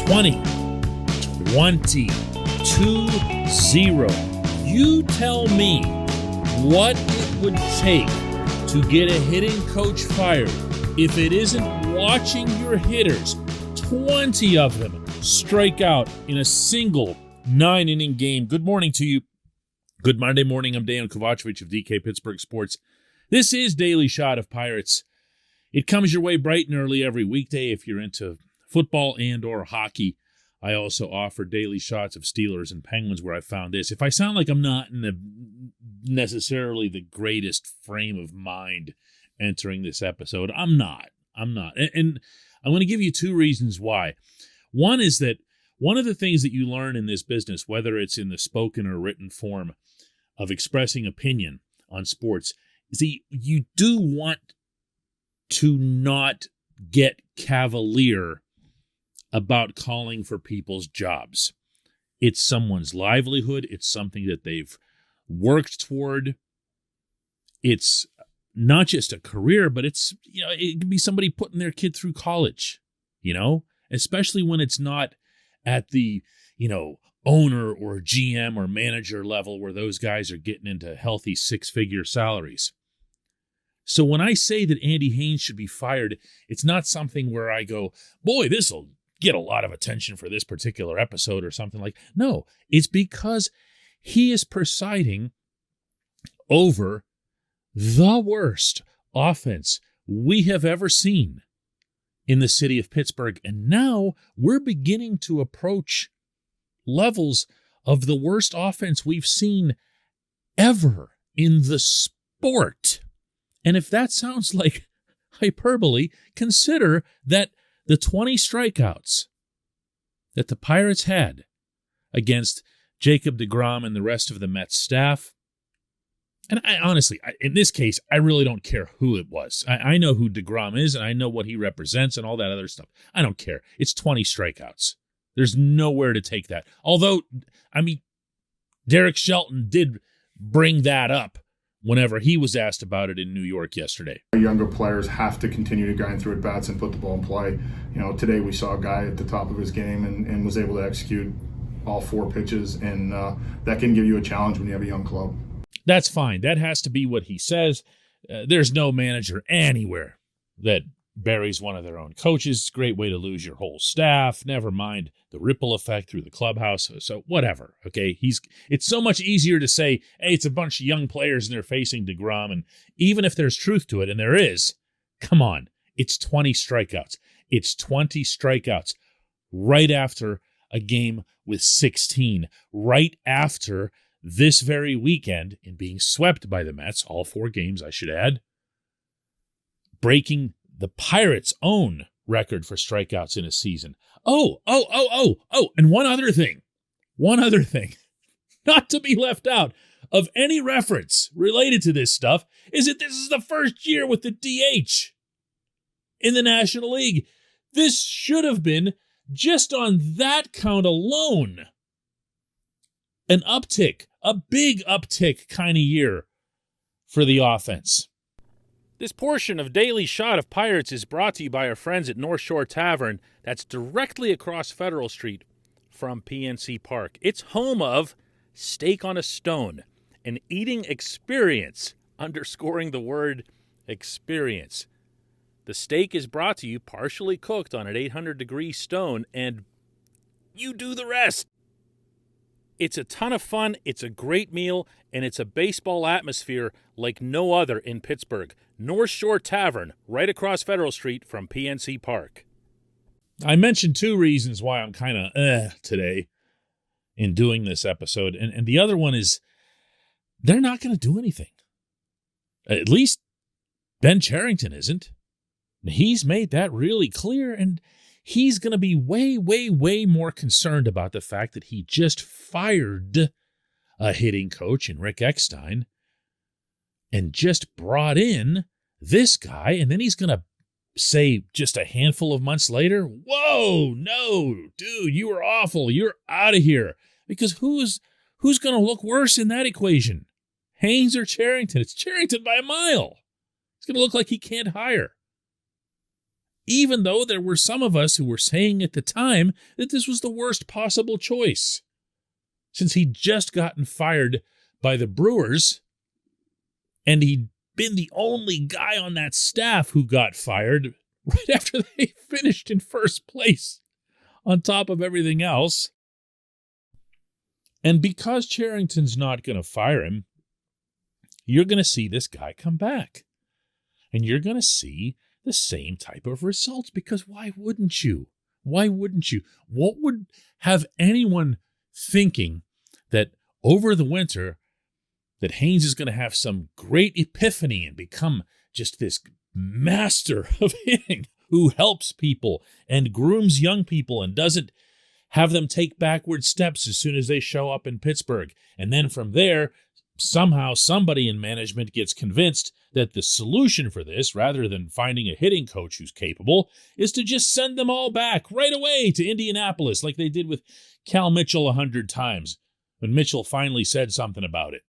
20-20. You tell me what it would take to get a hitting coach fired if it isn't watching your hitters, 20 of them, strike out in a single 9-inning game. Good morning to you. Good Monday morning. I'm Dejan Kovacevic of DK Pittsburgh Sports. This is Daily Shot of Pirates. It comes your way bright and early every weekday if you're into football and or hockey. I also offer daily shots of Steelers and Penguins where I found this. If I sound like I'm not in necessarily the greatest frame of mind entering this episode, I'm not. And I'm going to give you two reasons why. One is that one of the things that you learn in this business, whether it's in the spoken or written form of expressing opinion on sports, is that you do want to not get cavalier about calling for people's jobs. It's someone's livelihood. It's something that they've worked toward. It's not just a career, but it's, it could be somebody putting their kid through college, especially when it's not at the, owner or GM or manager level where those guys are getting into healthy six-figure salaries. So when I say that Andy Haines should be fired, it's not something where I go, boy, this will get a lot of attention for this particular episode or something like. No, it's because he is presiding over the worst offense we have ever seen in the city of Pittsburgh. And now we're beginning to approach levels of the worst offense we've seen ever in the sport. And if that sounds like hyperbole, consider that the 20 strikeouts that the Pirates had against Jacob deGrom and the rest of the Mets staff, and I honestly, in this case, I really don't care who it was. I know who deGrom is, and I know what he represents and all that other stuff. I don't care. It's 20 strikeouts. There's nowhere to take that. Although, Derek Shelton did bring that up whenever he was asked about it in New York yesterday. Younger players have to continue to grind through at-bats and put the ball in play. Today we saw a guy at the top of his game and was able to execute all four pitches, and that can give you a challenge when you have a young club. That's fine. That has to be what he says. There's no manager anywhere that buries one of their own coaches. It's a great way to lose your whole staff. Never mind the ripple effect through the clubhouse. So whatever, okay? It's so much easier to say, hey, it's a bunch of young players and they're facing deGrom. And even if there's truth to it, and there is, come on, it's 20 strikeouts. It's 20 strikeouts right after a game with 16, right after this very weekend in being swept by the Mets, all four games, I should add, breaking the Pirates' own record for strikeouts in a season. Oh, and one other thing, not to be left out of any reference related to this stuff, is that this is the first year with the DH in the National League. This should have been, just on that count alone, an uptick, a big uptick kind of year for the offense. This portion of Daily Shot of Pirates is brought to you by our friends at North Shore Tavern. That's directly across Federal Street from PNC Park. It's home of Steak on a Stone, an eating experience, underscoring the word experience. The steak is brought to you partially cooked on an 800-degree stone, and you do the rest. It's a ton of fun, it's a great meal, and it's a baseball atmosphere like no other in Pittsburgh. North Shore Tavern, right across Federal Street from PNC Park. I mentioned two reasons why I'm kind of today in doing this episode, and the other one is they're not going to do anything. At least Ben Cherington isn't. He's made that really clear, and he's going to be way, way, way more concerned about the fact that he just fired a hitting coach in Rick Eckstein and just brought in this guy, and then he's going to say just a handful of months later, whoa, no, dude, you were awful. You're out of here. Because who's going to look worse in that equation? Haines or Cherington? It's Cherington by a mile. It's going to look like he can't hire. even though there were some of us who were saying at the time that this was the worst possible choice, since he'd just gotten fired by the Brewers, and he'd been the only guy on that staff who got fired right after they finished in first place on top of everything else. And because Cherington's not going to fire him, you're going to see this guy come back. And you're going to see the same type of results, because why wouldn't you? Why wouldn't you? What would have anyone thinking that over the winter that Haines is going to have some great epiphany and become just this master of hitting who helps people and grooms young people and doesn't have them take backward steps as soon as they show up in Pittsburgh? And then from there, somehow somebody in management gets convinced that the solution for this, rather than finding a hitting coach who's capable, is to just send them all back right away to Indianapolis, like they did with Cal Mitchell 100 times, when Mitchell finally said something about it.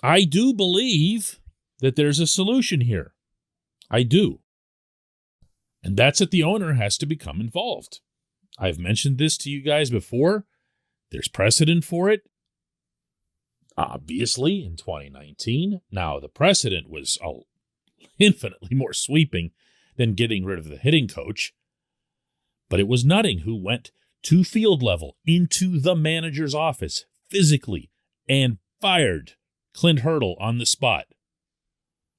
I do believe that there's a solution here. I do. And that's that the owner has to become involved. I've mentioned this to you guys before. There's precedent for it. Obviously, in 2019. Now, the precedent was infinitely more sweeping than getting rid of the hitting coach. But it was Nutting who went to field level into the manager's office physically and fired Clint Hurdle on the spot.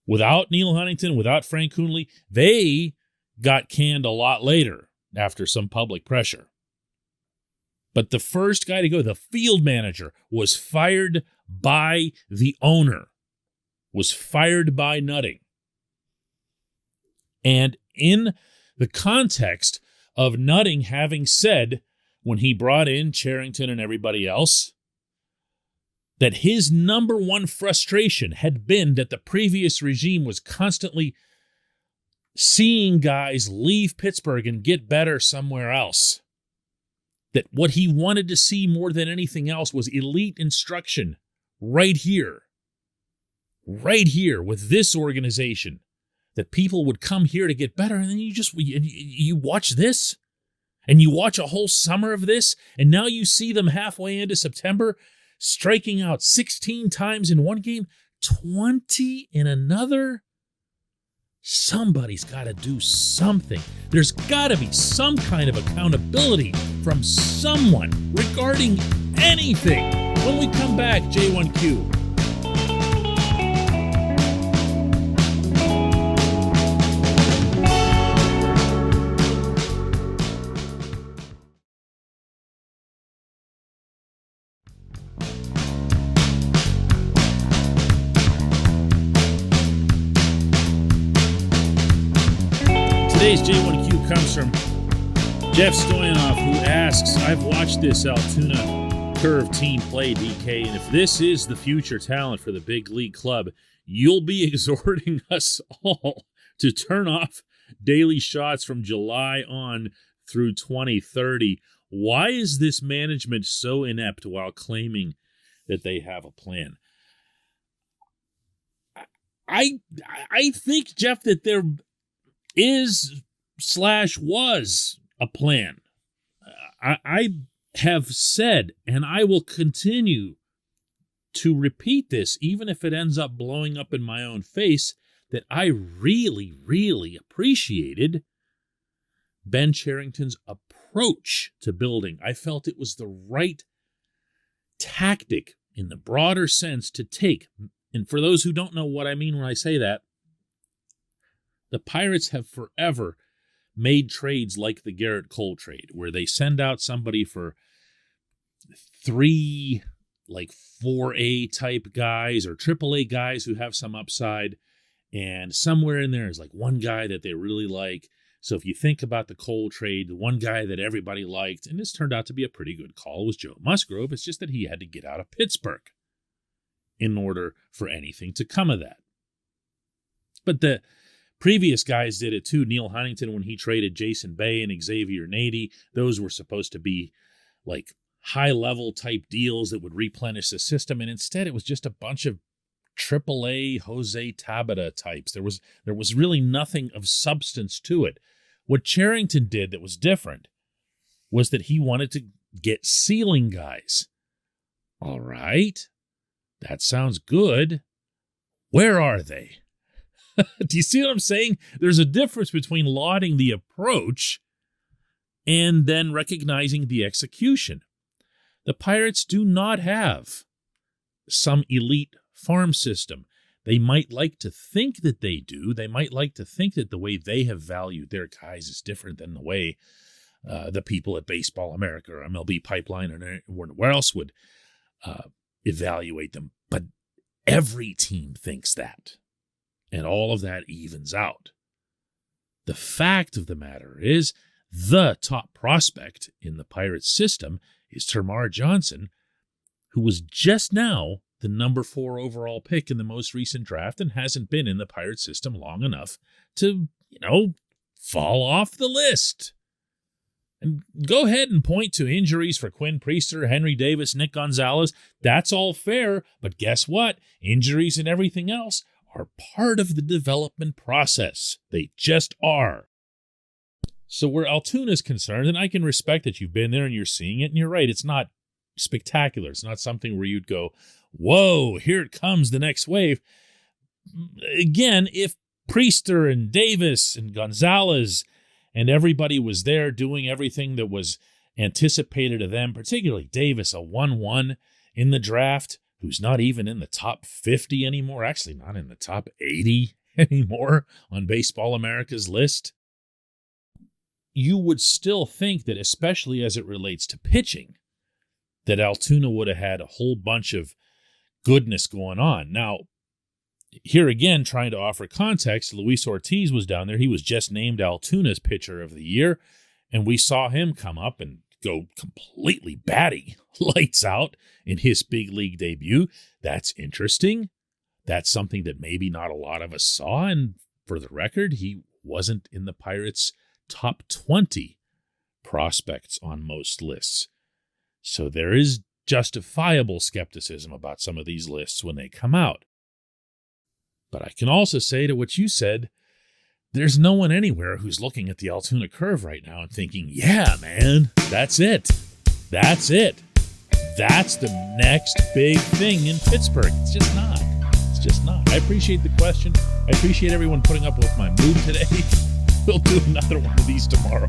Without Neil Huntington, without Frank Coonley, they got canned a lot later after some public pressure. But the first guy to go, the field manager, was fired by the owner, was fired by Nutting. And in the context of Nutting having said, when he brought in Cherington and everybody else, that his number one frustration had been that the previous regime was constantly seeing guys leave Pittsburgh and get better somewhere else. That what he wanted to see more than anything else was elite instruction right here with this organization, that people would come here to get better. And then you watch this, and you watch a whole summer of this, and now you see them halfway into September striking out 16 times in one game, 20 in another. Somebody's got to do something. There's got to be some kind of accountability from someone regarding anything. When we come back, J1Q. Today's J1Q comes from Jeff Stoyanov, who asks, I've watched this Altoona Curve team play, DK, and if this is the future talent for the big league club, you'll be exhorting us all to turn off daily shots from July on through 2030. Why is this management so inept while claiming that they have a plan? I think, Jeff, that there was a plan. I have said, and I will continue to repeat this, even if it ends up blowing up in my own face, that I really, really appreciated Ben Cherington's approach to building. I felt it was the right tactic in the broader sense to take. And for those who don't know what I mean when I say that, the Pirates have forever made trades like the Garrett Cole trade, where they send out somebody for 3 4A type guys or AAA guys who have some upside, and somewhere in there is one guy that they really like. So if you think about the Cole trade, the one guy that everybody liked, and this turned out to be a pretty good call, was Joe Musgrove. It's just that he had to get out of Pittsburgh in order for anything to come of that. But the previous guys did it too. Neil Huntington, when he traded Jason Bay and Xavier Nady, those were supposed to be high-level type deals that would replenish the system, and instead it was just a bunch of AAA Jose Tabata types. There was really nothing of substance to it. What Cherington did that was different was that he wanted to get ceiling guys. All right, that sounds good. Where are they? Do you see what I'm saying? There's a difference between lauding the approach and then recognizing the execution. The Pirates do not have some elite farm system. They might like to think that they do. They might like to think that the way they have valued their guys is different than the way the people at Baseball America or MLB Pipeline or where else would evaluate them. But every team thinks that. And all of that evens out. The fact of the matter is, the top prospect in the Pirates system is Termarr Johnson, who was just now the number 4 overall pick in the most recent draft and hasn't been in the Pirates system long enough to, fall off the list. And go ahead and point to injuries for Quinn Priester, Henry Davis, Nick Gonzalez. That's all fair, but guess what? Injuries and everything else are part of the development process. They just are. So where Altoona is concerned, and I can respect that you've been there and you're seeing it, and you're right, it's not spectacular. It's not something where you'd go, whoa, here it comes, the next wave. Again, if Priester and Davis and Gonzalez and everybody was there doing everything that was anticipated of them, particularly Davis, a 1-1 in the draft, who's not even in the top 50 anymore, actually not in the top 80 anymore on Baseball America's list, you would still think that, especially as it relates to pitching, that Altoona would have had a whole bunch of goodness going on. Now, here again, trying to offer context, Luis Ortiz was down there. He was just named Altoona's Pitcher of the Year, and we saw him come up and go completely batty, lights out in his big league debut. That's interesting. That's something that maybe not a lot of us saw, and for the record, he wasn't in the Pirates' top 20 prospects on most lists. So there is justifiable skepticism about some of these lists when they come out. But I can also say to what you said, there's no one anywhere who's looking at the Altoona curve right now and thinking, yeah, man, that's it. That's it. That's the next big thing in Pittsburgh. It's just not. It's just not. I appreciate the question. I appreciate everyone putting up with my mood today. We'll do another one of these tomorrow.